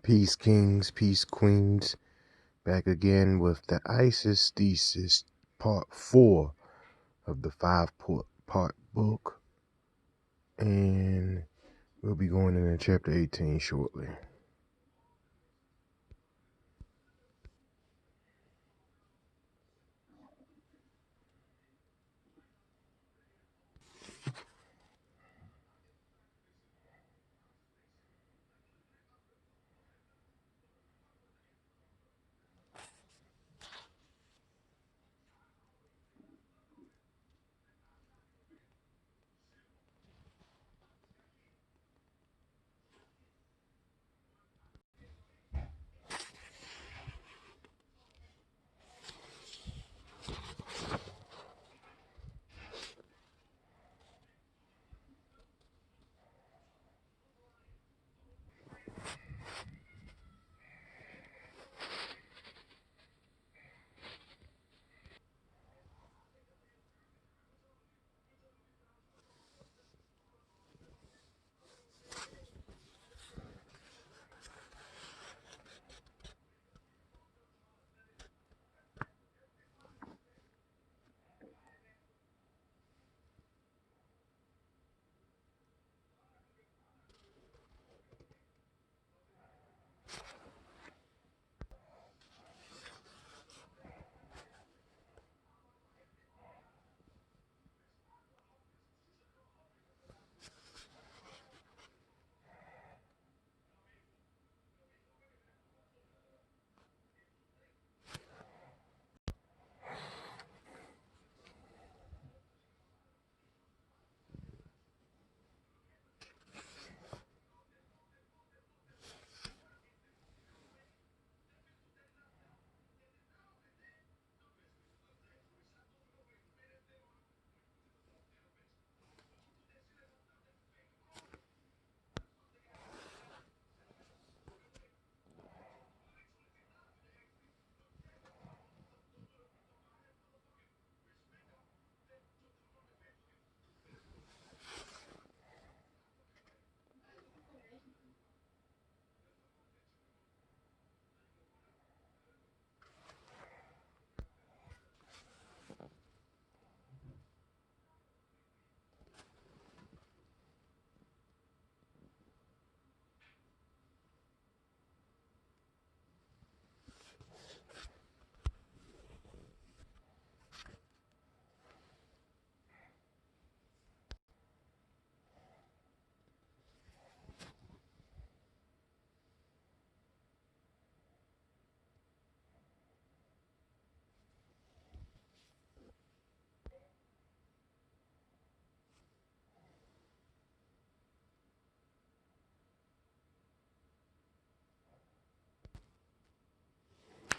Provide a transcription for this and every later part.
Peace kings, peace queens, back again with the Isis Thesis, part 4 of the 5-part book, and we'll be going into chapter 18 shortly.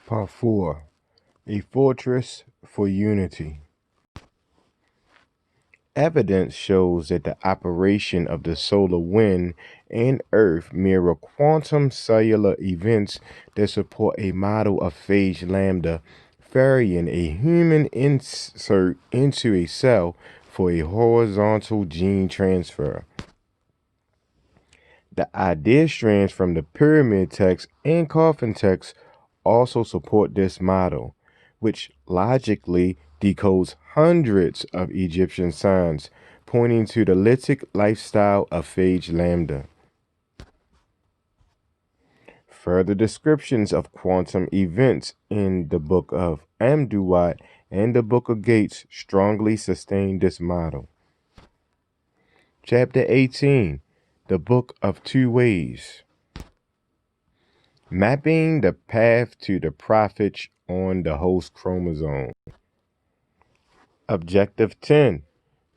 Part 4, A Fortress for Unity. Evidence shows that the operation of the solar wind and Earth mirror quantum cellular events that support a model of phage lambda, varying a human insert into a cell for a horizontal gene transfer. The idea strands from the pyramid text and coffin text also support this model, which logically decodes hundreds of Egyptian signs, pointing to the lithic lifestyle of phage lambda. Further descriptions of quantum events in the Book of Amduat and the Book of Gates strongly sustain this model. Chapter 18, the Book of Two Ways. Mapping the path to the prophet on the host chromosome. Objective 10.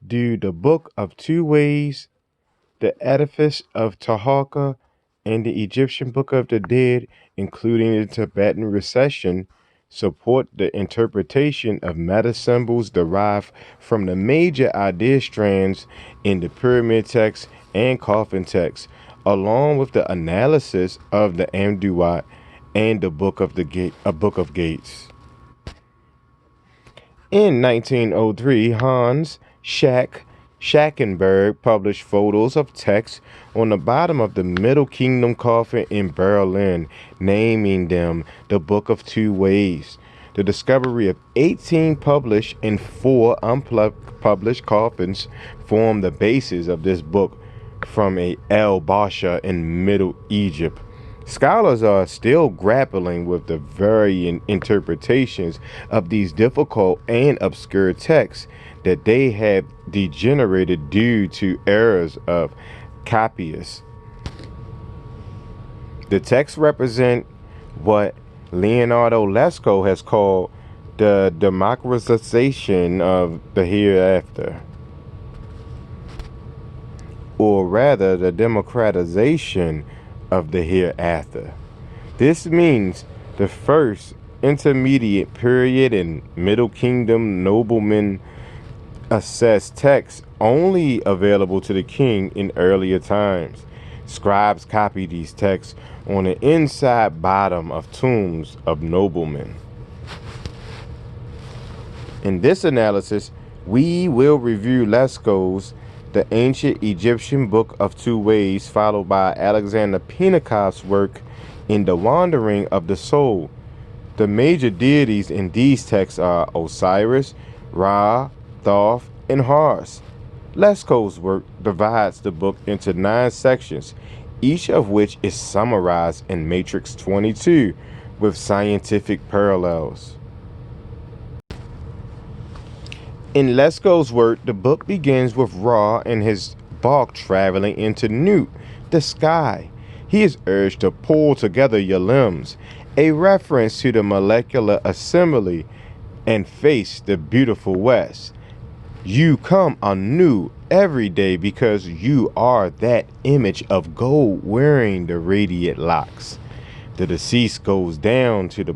Do the Book of Two Ways, the Edifice of Taharqa, and the Egyptian Book of the Dead, including the Tibetan Recession, support the interpretation of meta symbols derived from the major idea strands in the pyramid text and coffin text, along with the analysis of the Amduat and the Book of Gates? In 1903, Hans Schack Schackenberg published photos of text on the bottom of the Middle Kingdom coffin in Berlin, naming them the Book of Two Ways. The discovery of 18 published and 4 unpublished coffins form the basis of this book from a El Basha in Middle Egypt. Scholars are still grappling with the varying interpretations of these difficult and obscure texts that they have degenerated due to errors of copyists. The texts represent what Leonardo Lesco has called the democratization of the hereafter, or rather, the democratization of the hereafter. This means the first intermediate period in Middle Kingdom noblemen assessed texts only available to the king in earlier times. Scribes copied these texts on the inside bottom of tombs of noblemen. In this analysis, we will review Lesco's The Ancient Egyptian Book of Two Ways, followed by Alexander Penikoff's work in The Wandering of the Soul. The major deities in these texts are Osiris, Ra, Thoth, and Horus. Lesco's work divides the book into 9 sections, each of which is summarized in Matrix 22 with scientific parallels. In Lesco's work, the book begins with Ra and his bark traveling into Nut, the sky. He is urged to pull together your limbs, a reference to the molecular assembly, and face the beautiful west. You come anew every day because you are that image of gold wearing the radiant locks. The deceased goes down to the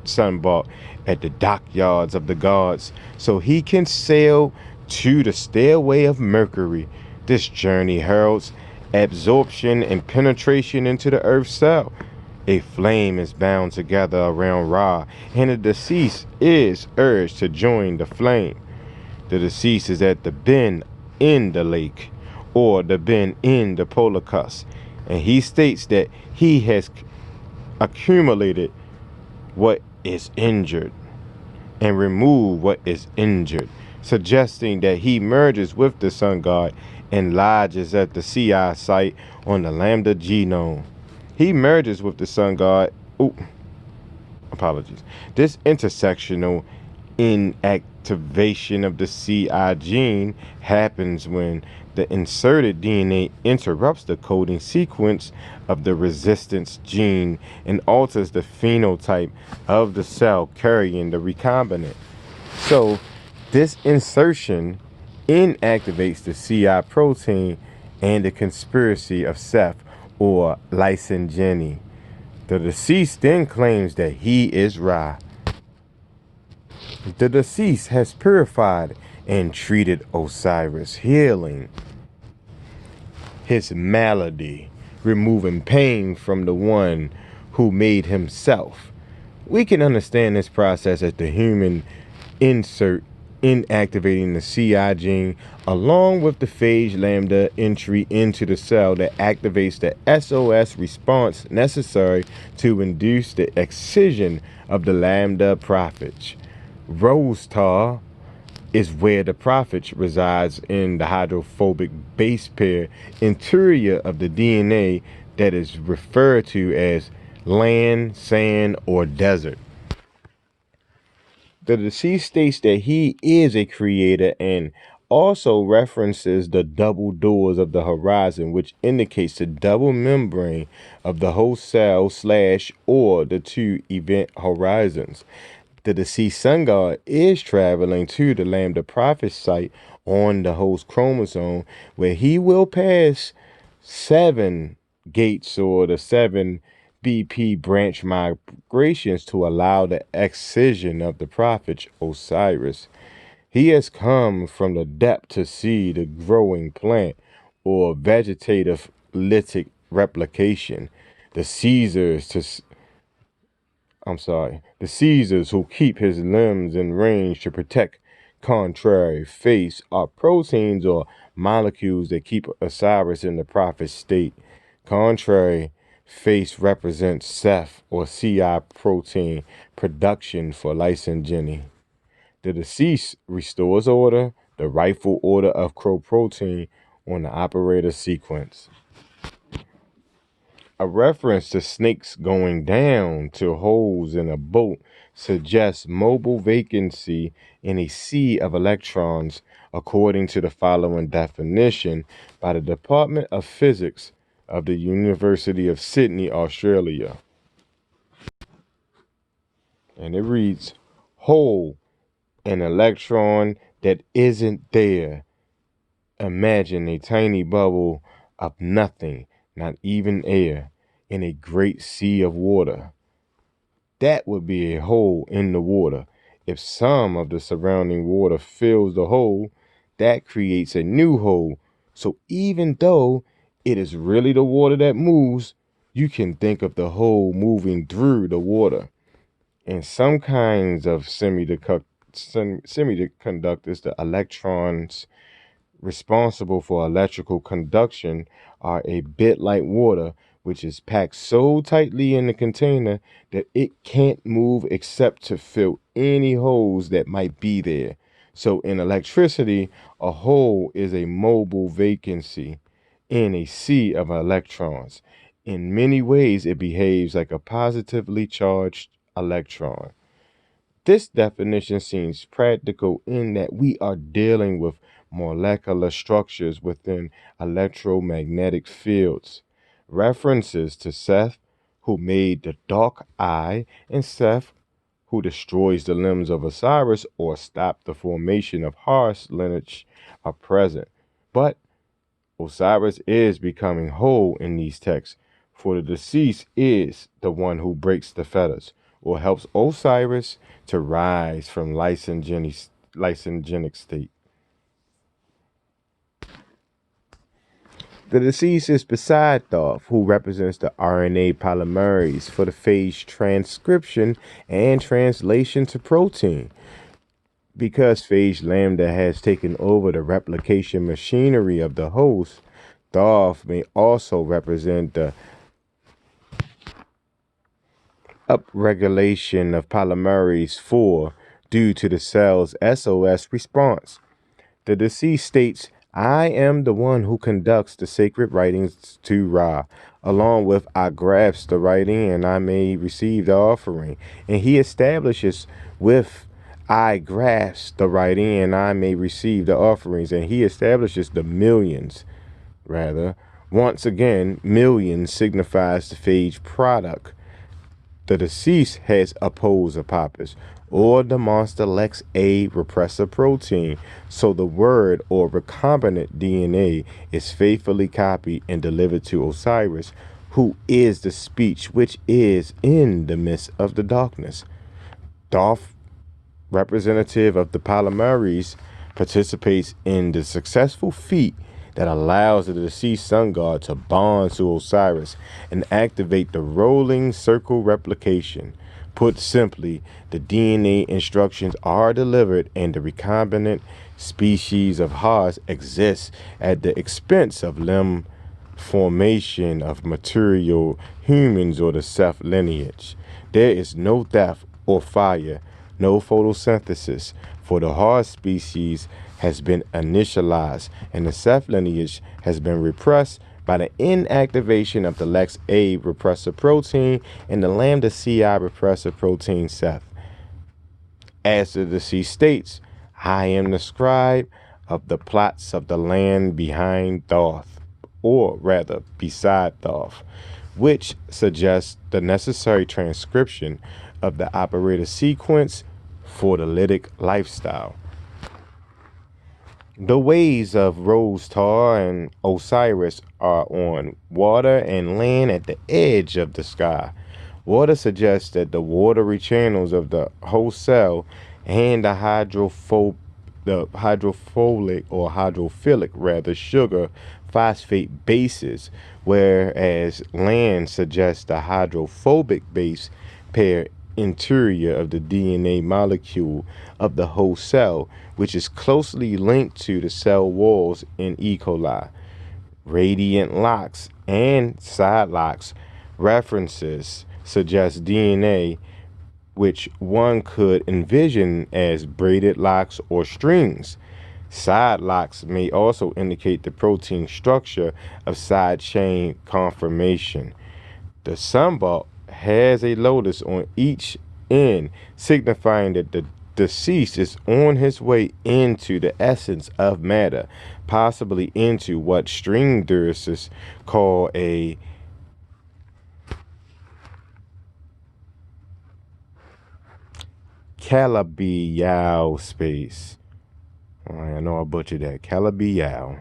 sunbark at the dockyards of the gods so he can sail to the stairway of Mercury. This journey heralds absorption and penetration into the earth's cell. A flame is bound together around Ra, and the deceased is urged to join the flame. The deceased is at the bend in the lake, or the bend in the Polaris, and he states that he has accumulated what is injured and removed what is injured, suggesting that he merges with the sun god and lodges at the CI site on the Lambda genome. He merges with the sun god. Apologies. This intersectional inactivation of the CI gene happens when the inserted DNA interrupts the coding sequence of the resistance gene and alters the phenotype of the cell carrying the recombinant. So, this insertion inactivates the CI protein and the conspiracy of Seth or lysogeny. The deceased then claims that he is Ra. The deceased has purified and treated Osiris, healing his malady, removing pain from the one who made himself. We can understand this process as the human insert inactivating the CI gene along with the phage lambda entry into the cell that activates the SOS response necessary to induce the excision of the lambda prophage. Rostar is where the prophage resides in the hydrophobic base pair interior of the DNA that is referred to as land, sand, or desert. The deceased states that he is a creator and also references the double doors of the horizon, which indicates the double membrane of the host cell / or the two event horizons. The deceased sun god is traveling to the Lambda Prophet site on the host chromosome, where he will pass 7 gates or the 7 BP branch migrations to allow the excision of the prophet Osiris. He has come from the depth to see the growing plant or vegetative lytic replication. The Caesars who keep his limbs in range to protect Contrary face are proteins or molecules that keep Osiris in the prophet state. Contrary face represents Seth or Ci protein production for lysogeny. The deceased restores order, the rightful order of crow protein on the operator sequence. A reference to snakes going down to holes in a boat suggests mobile vacancy in a sea of electrons, according to the following definition by the Department of Physics of the University of Sydney, Australia. And it reads, hole, an electron that isn't there. Imagine a tiny bubble of nothing, not even air, in a great sea of water. That would be a hole in the water. If some of the surrounding water fills the hole, that creates a new hole. So even though it is really the water that moves, you can think of the hole moving through the water. In some kinds of semiconductors, the electrons responsible for electrical conduction are a bit like water, which is packed so tightly in the container that it can't move except to fill any holes that might be there. So in electricity, a hole is a mobile vacancy in a sea of electrons. In many ways, it behaves like a positively charged electron. This definition seems practical in that we are dealing with molecular structures within electromagnetic fields. References to Seth, who made the dark eye, and Seth, who destroys the limbs of Osiris or stopped the formation of Horus lineage, are present. But Osiris is becoming whole in these texts, for the deceased is the one who breaks the fetters or helps Osiris to rise from lysogenic state. The deceased is beside Thoth, who represents the RNA polymerase for the phage transcription and translation to protein. Because phage lambda has taken over the replication machinery of the host, Thoth may also represent the upregulation of polymerase 4 due to the cell's SOS response. The deceased states, I am the one who conducts the sacred writings to Ra, along with I grasp the writing and I may receive the offering. And he establishes with I grasp the writing and I may receive the offerings. And he establishes the millions, rather. Once again, millions signifies the phage product. The deceased has opposed Apophis, or the monster Lex A repressor protein, so the word or recombinant DNA is faithfully copied and delivered to Osiris, who is the speech which is in the midst of the darkness. Thoth, representative of the polymerase, participates in the successful feat that allows the deceased sun god to bond to Osiris and activate the rolling circle replication. Put simply, the DNA instructions are delivered and the recombinant species of Horus exists at the expense of limb formation of material humans or the Seth lineage. There is no death or fire, no photosynthesis, for the Horus species has been initialized and the Seth lineage has been repressed by the inactivation of the Lex A repressor protein and the Lambda Ci repressor protein Seth. As the deceased states, I am the scribe of the plots of the land behind Thoth, or rather beside Thoth, which suggests the necessary transcription of the operator sequence for the lytic lifestyle. The ways of Rose Tar and Osiris are on water and land at the edge of the sky. Water suggests that the watery channels of the host cell and the hydrophilic or hydrophilic rather sugar phosphate bases, whereas land suggests the hydrophobic base pair interior of the DNA molecule of the host cell, which is closely linked to the cell walls in E. coli. Radiant locks and side locks references suggest DNA which one could envision as braided locks or strings. Side locks may also indicate the protein structure of side chain conformation. The symbol has a lotus on each end, signifying that the deceased is on his way into the essence of matter, possibly into what string theorists call a Calabi-Yau space. I know I butchered that. Calabi-Yau.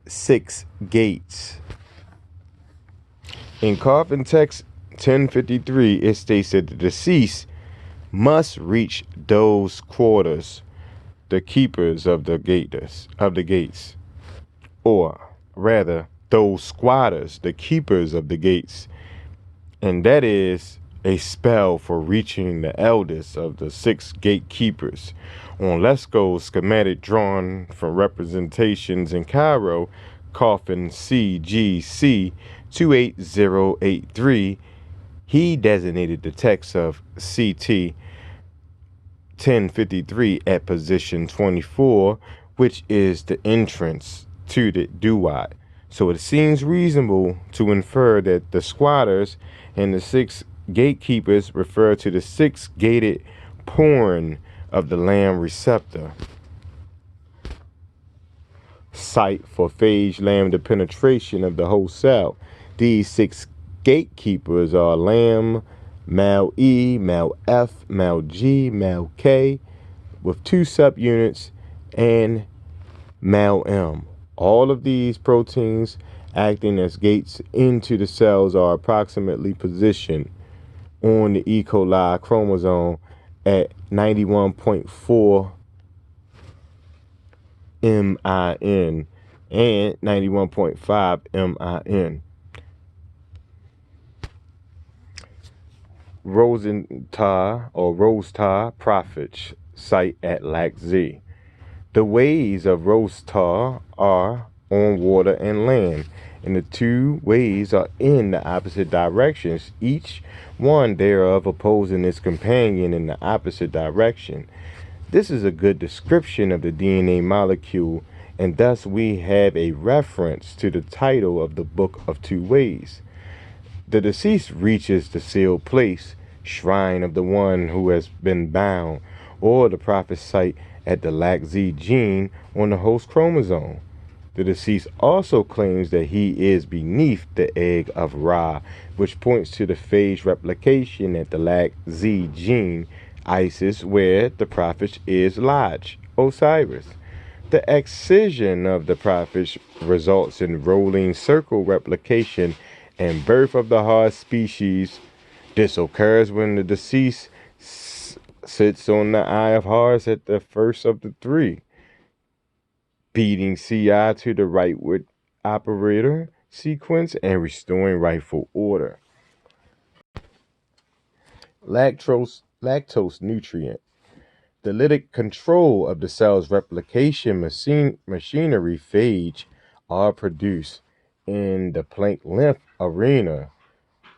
6 gates. In Coffin Text 1053, it states that the deceased must reach those quarters, the keepers of the gates, or rather, those squatters, the keepers of the gates, and that is a spell for reaching the eldest of the 6 gatekeepers. On Lesko's schematic drawn from representations in Cairo, coffin CGC 28083, he designated the text of CT 1053 at position 24, which is the entrance to the duat. So it seems reasonable to infer that the squatters and the 6 gatekeepers refer to the 6 gated porn of the lamb receptor site for phage lambda penetration of the host cell. These 6 gatekeepers are lamb, mal E, mal F, mal G, mal K, with 2 subunits, and mal M. All of these proteins acting as gates into the cells are approximately positioned on the E. coli chromosome at 91.4 MIN and 91.5 MIN. Rosenthal or Rosetar Prophets site at Lac Z. The ways of Rosetar are on water and land, and the 2 ways are in the opposite directions, each one thereof opposing its companion in the opposite direction. This is a good description of the DNA molecule, and thus we have a reference to the title of the Book of 2 Ways. The deceased reaches the sealed place, shrine of the one who has been bound, or the prophet's site at the Lac Z gene on the host chromosome. The deceased also claims that he is beneath the egg of Ra, which points to the phage replication at the Lac Z gene, Isis, where the prophet is lodged, Osiris. The excision of the prophet results in rolling circle replication and birth of the hard species. This occurs when the deceased sits on the eye of Horus at the first of the 3, beating CI to the rightward operator sequence and restoring rightful order. Lactose nutrient. The lytic control of the cell's replication machinery phage are produced in the Planck length arena.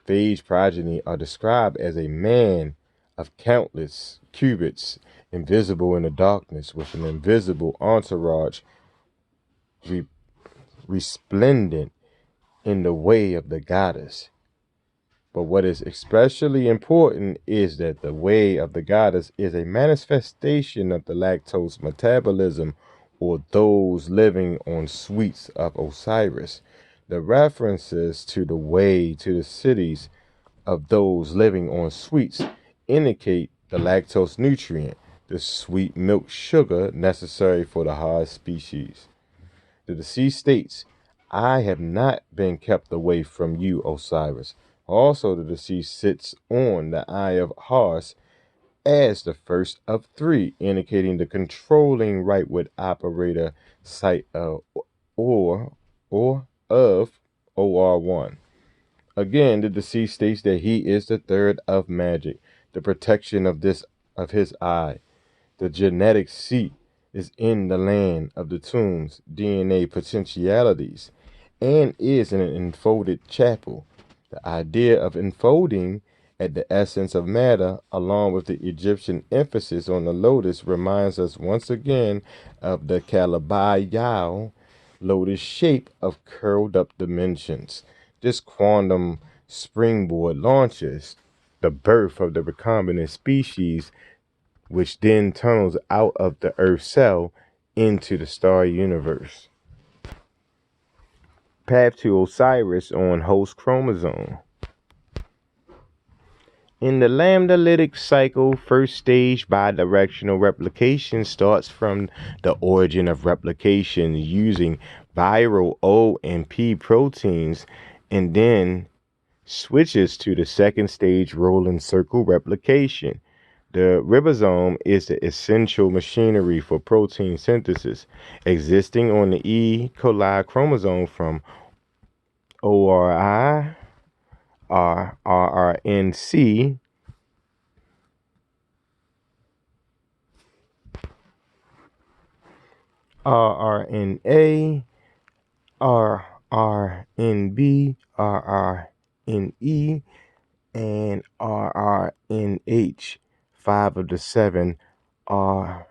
Phage progeny are described as a man of countless cubits, invisible in the darkness, with an invisible entourage resplendent in the way of the goddess. But what is especially important is that the way of the goddess is a manifestation of the lactose metabolism, or those living on sweets of Osiris. The references to the way to the cities of those living on sweets indicate the lactose nutrient, the sweet milk sugar necessary for the hard species. The deceased states, I have not been kept away from you, Osiris. Also, the deceased sits on the eye of Horus as the first of 3, indicating the controlling rightward operator site of or of OR1. Again, the deceased states that he is the third of magic, the protection of his eye. The genetic seat is in the land of the tomb's DNA potentialities and is in an enfolded chapel. The idea of enfolding at the essence of matter, along with the Egyptian emphasis on the lotus, reminds us once again of the Kalabayao lotus shape of curled up dimensions. This quantum springboard launches the birth of the recombinant species, which then tunnels out of the Earth cell into the star universe. Path to Osiris on host chromosome. In the lambda-lytic cycle, first stage bidirectional replication starts from the origin of replication using viral O and P proteins and then switches to the second stage rolling circle replication. The ribosome is the essential machinery for protein synthesis, existing on the E. coli chromosome from ORI, RRNC, rRNA, rRNB, rRNE, and rRNH, 5 of the 7 rRNA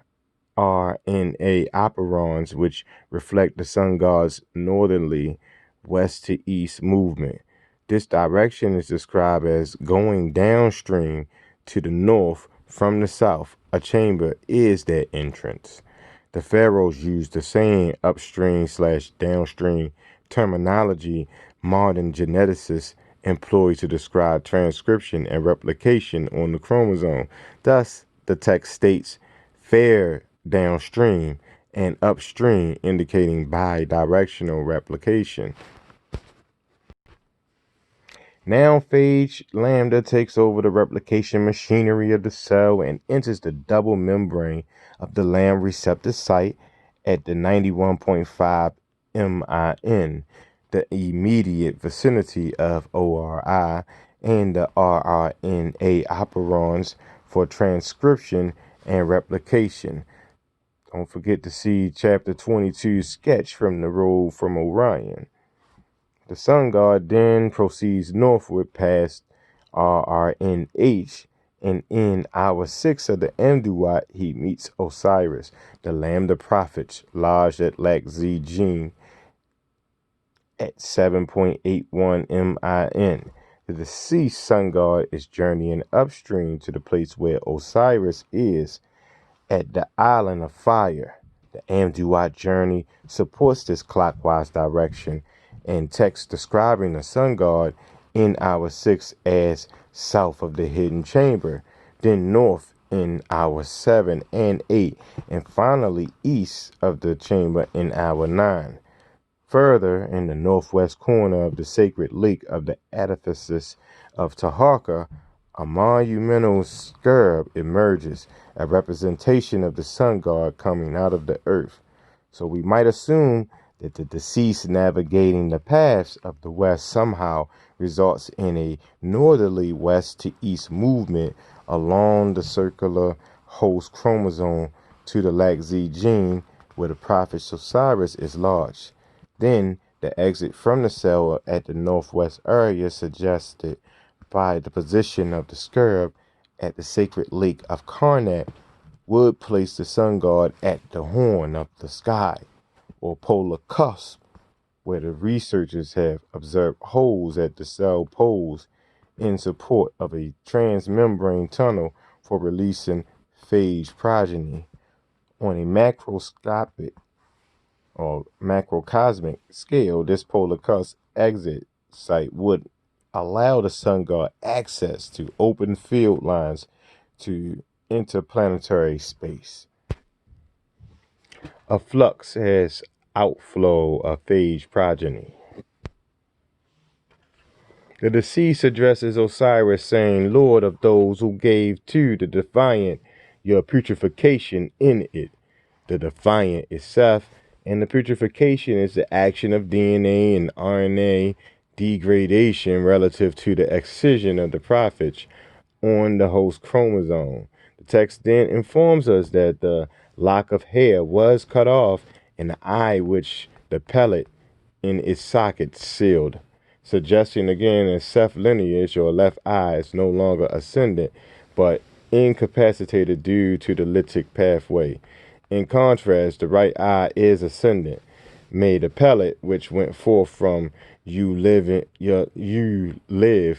operons, which reflect the sun god's northerly west to east movement. This direction is described as going downstream to the north from the south. A chamber is that entrance. The pharaohs used the same upstream/downstream terminology modern geneticists employ to describe transcription and replication on the chromosome. Thus, the text states fair downstream and upstream, indicating bidirectional replication. Now, phage lambda takes over the replication machinery of the cell and enters the double membrane of the lamb receptor site at the 91.5 MIN, the immediate vicinity of ORI and the rRNA operons for transcription and replication. Don't forget to see chapter 22 sketch from the road from Orion. The sun god then proceeds northward past RRNH, and in hour 6 of the Amduat, he meets Osiris, the Lambda prophets, lodged at Lac Zigene at 7.81 MIN. The deceased sun god is journeying upstream to the place where Osiris is at the Island of Fire. The Amduat journey supports this clockwise direction, and text describing the sun god in hour 6 as south of the hidden chamber, then north in hour 7 and 8, and finally east of the chamber in hour 9. Further, in the northwest corner of the sacred lake of the edifices of Taharqa, a monumental scarab emerges, a representation of the sun god coming out of the earth. So we might assume that the deceased navigating the paths of the west somehow results in a northerly west to east movement along the circular host chromosome to the Lac Z gene where the prophet Osiris is lodged. Then the exit from the cell at the northwest area suggested by the position of the scarab at the sacred lake of Karnak would place the sun god at the horn of the sky, or polar cusp, where the researchers have observed holes at the cell poles in support of a transmembrane tunnel for releasing phage progeny. On a macroscopic or macrocosmic scale, this polar cusp exit site would allow the sun god access to open field lines to interplanetary space. A flux has outflow of phage progeny. The deceased addresses Osiris, saying, Lord of those who gave to the defiant your putrefaction in it. The defiant is Seth, and the putrefaction is the action of DNA and RNA degradation relative to the excision of the prophet on the host chromosome. The text then informs us that the lock of hair was cut off and the eye which the pellet in its socket sealed, suggesting again that Seth lineage or left eye is no longer ascendant but incapacitated due to the lytic pathway. In contrast, the right eye is ascendant. May the pellet which went forth from you live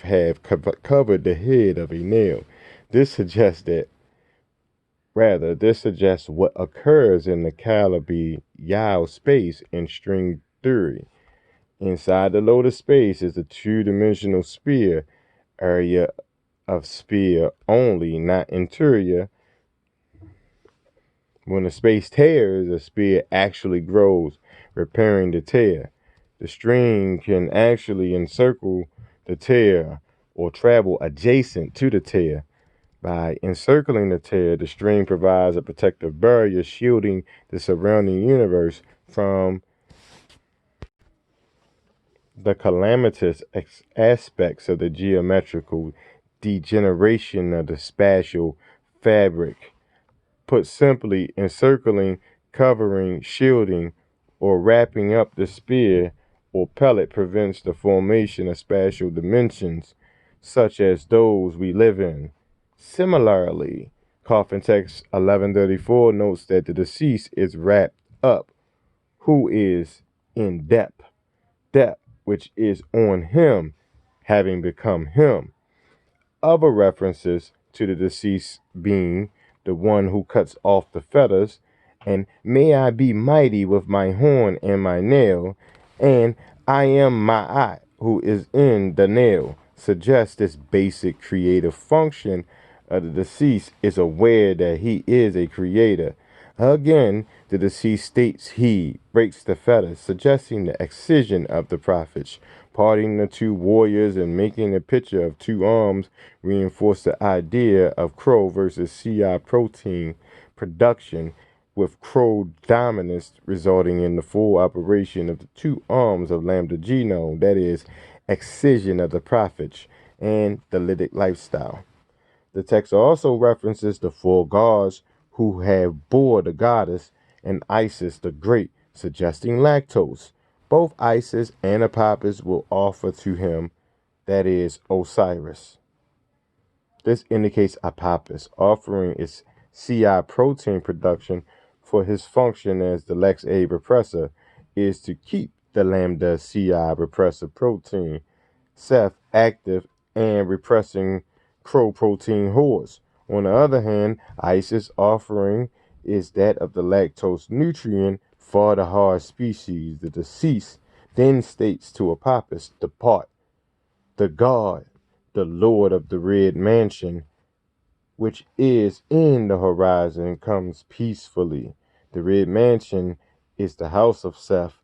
have covered the head of a nail. This suggests what occurs in the Calabi Yao space in string theory. Inside the lotus space is a two-dimensional sphere area of sphere only, not interior. When the space tears, a sphere actually grows, repairing the tear. The string can actually encircle the tear or travel adjacent to the tear. By encircling the tear, the string provides a protective barrier shielding the surrounding universe from the calamitous aspects of the geometrical degeneration of the spatial fabric. Put simply, encircling, covering, shielding, or wrapping up the sphere or pellet prevents the formation of spatial dimensions such as those we live in. Similarly, Coffin Text 1134 notes that the deceased is wrapped up, who is in depth, which is on him, having become him. Other references to the deceased being the one who cuts off the feathers, and may I be mighty with my horn and my nail, and I am my eye who is in the nail, suggests this basic creative function of the deceased is aware that he is a creator. Again, the deceased states he breaks the fetters, suggesting the excision of the prophets. Parting the two warriors and making a picture of two arms reinforce the idea of crow versus CI protein production, with crow dominance resulting in the full operation of the two arms of lambda genome, that is, excision of the prophets, and the lytic lifestyle. The text also references the four gods who have bore the goddess and Isis the Great, suggesting lactose. Both Isis and Apopis will offer to him, that is, Osiris. This indicates Apopis offering its CI protein production for his function as the Lex A repressor is to keep the lambda CI repressor protein, Ceph, active and repressing crow protein whores. On the other hand, Isis offering is that of the lactose nutrient for the hard species. The deceased then states to Apopis, depart. The god, the lord of the red mansion, which is in the horizon, comes peacefully. The red mansion is the house of Seth,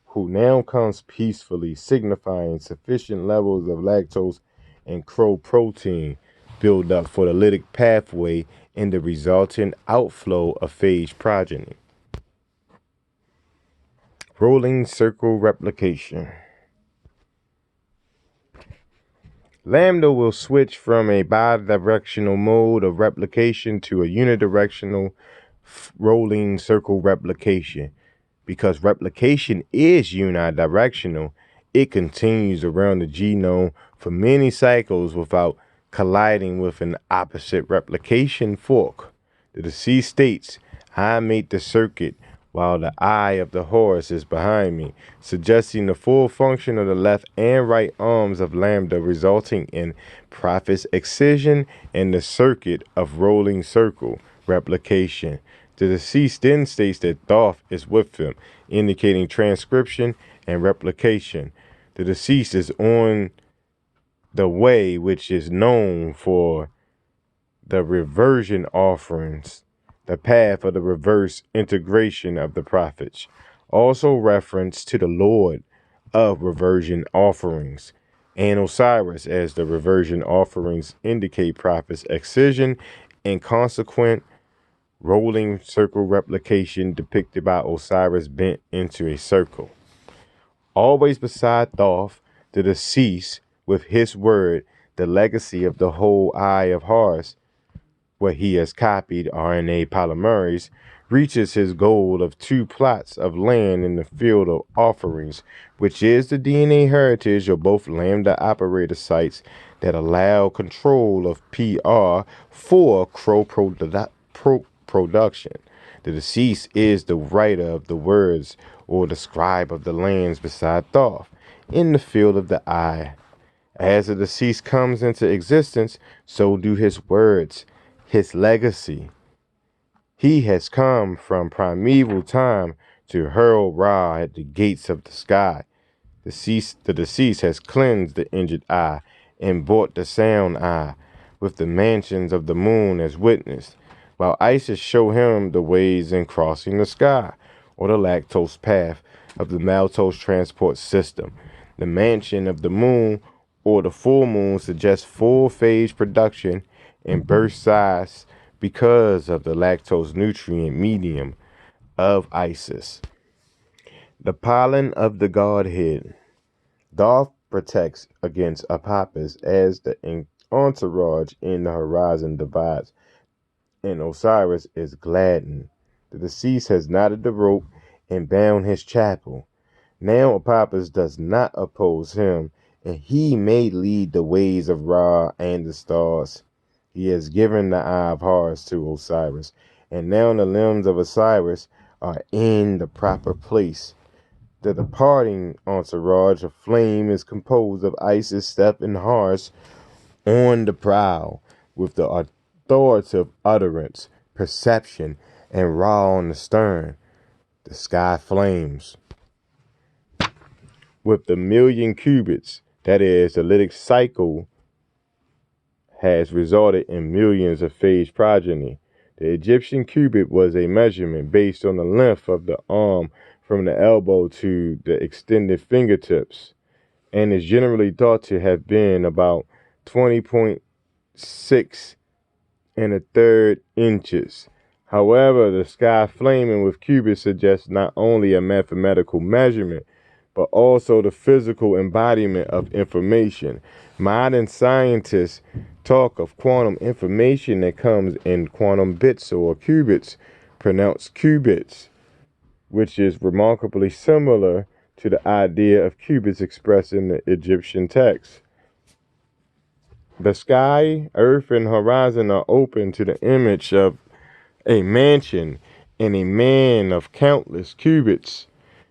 who now comes peacefully, signifying sufficient levels of lactose and crow protein build up for the lytic pathway and the resultant outflow of phage progeny. Rolling circle replication. Lambda will switch from a bidirectional mode of replication to a unidirectional rolling circle replication. Because replication is unidirectional, it continues around the genome for many cycles without colliding with an opposite replication fork. The deceased states, I made the circuit while the eye of the horse is behind me, suggesting the full function of the left and right arms of lambda, resulting in prophet's excision and the circuit of rolling circle replication. The deceased then states that Thoth is with him, indicating transcription and replication. The deceased is on the way, which is known for the reversion offerings, the path of the reverse integration of the prophets. Also reference to the Lord of reversion offerings and Osiris, as the reversion offerings indicate prophets' excision and consequent rolling circle replication depicted by Osiris bent into a circle. Always beside Thoth, The deceased, with his word, the legacy of the whole Eye of Horus, where he has copied RNA polymerase, reaches his goal of 2 plots of land in the field of offerings, which is the DNA heritage of both lambda operator sites that allow control of PR for production. The deceased is the writer of the words or the scribe of the lands beside Thoth in the field of the eye. As the deceased comes into existence, so do his words, his legacy. He has come from primeval time to hurl Ra at the gates of the sky. The deceased has cleansed the injured eye and bought the sound eye, with the mansions of the moon as witness, while Isis show him the ways in crossing the sky, or the lactose path of the maltose transport system. The mansion of the moon or the full moon suggests full phase production and burst size because of the lactose nutrient medium of Isis. The pollen of the Godhead. Thoth protects against Apophis as the entourage in the horizon divides, and Osiris is gladdened. The deceased has knotted the rope and bound his chapel. Now Apophis does not oppose him, and he may lead the ways of Ra and the stars. He has given the Eye of Horus to Osiris, and now the limbs of Osiris are in the proper place. The departing entourage of flame is composed of Isis, Seth, and Horus on the prow, with the authoritative utterance, perception, and Ra on the stern. The sky flames. With the million cubits, that is, the lytic cycle has resulted in millions of phage progeny. The Egyptian cubit was a measurement based on the length of the arm from the elbow to the extended fingertips, and is generally thought to have been about 20.6 and a third inches. However, the sky flaming with cubits suggests not only a mathematical measurement, but also the physical embodiment of information. Modern scientists talk of quantum information that comes in quantum bits or qubits, pronounced qubits, which is remarkably similar to the idea of qubits expressed in the Egyptian text. The sky, earth, and horizon are open to the image of a mansion and a man of countless cubits,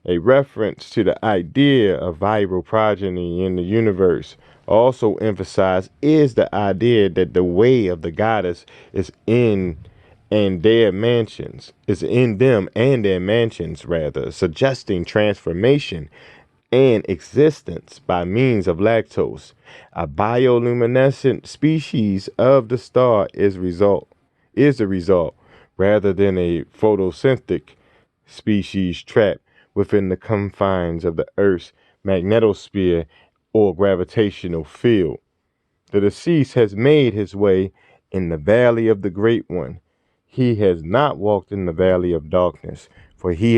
a reference to the idea of viral progeny in the universe. Also emphasized is the idea that the way of the goddess is in them and their mansions, rather, suggesting transformation and existence by means of lactose. A bioluminescent species of the star is the result, rather than a photosynthetic species trapped within the confines of the Earth's magnetosphere or gravitational field. The deceased has made his way in the valley of the Great One. He has not walked in the valley of darkness, for he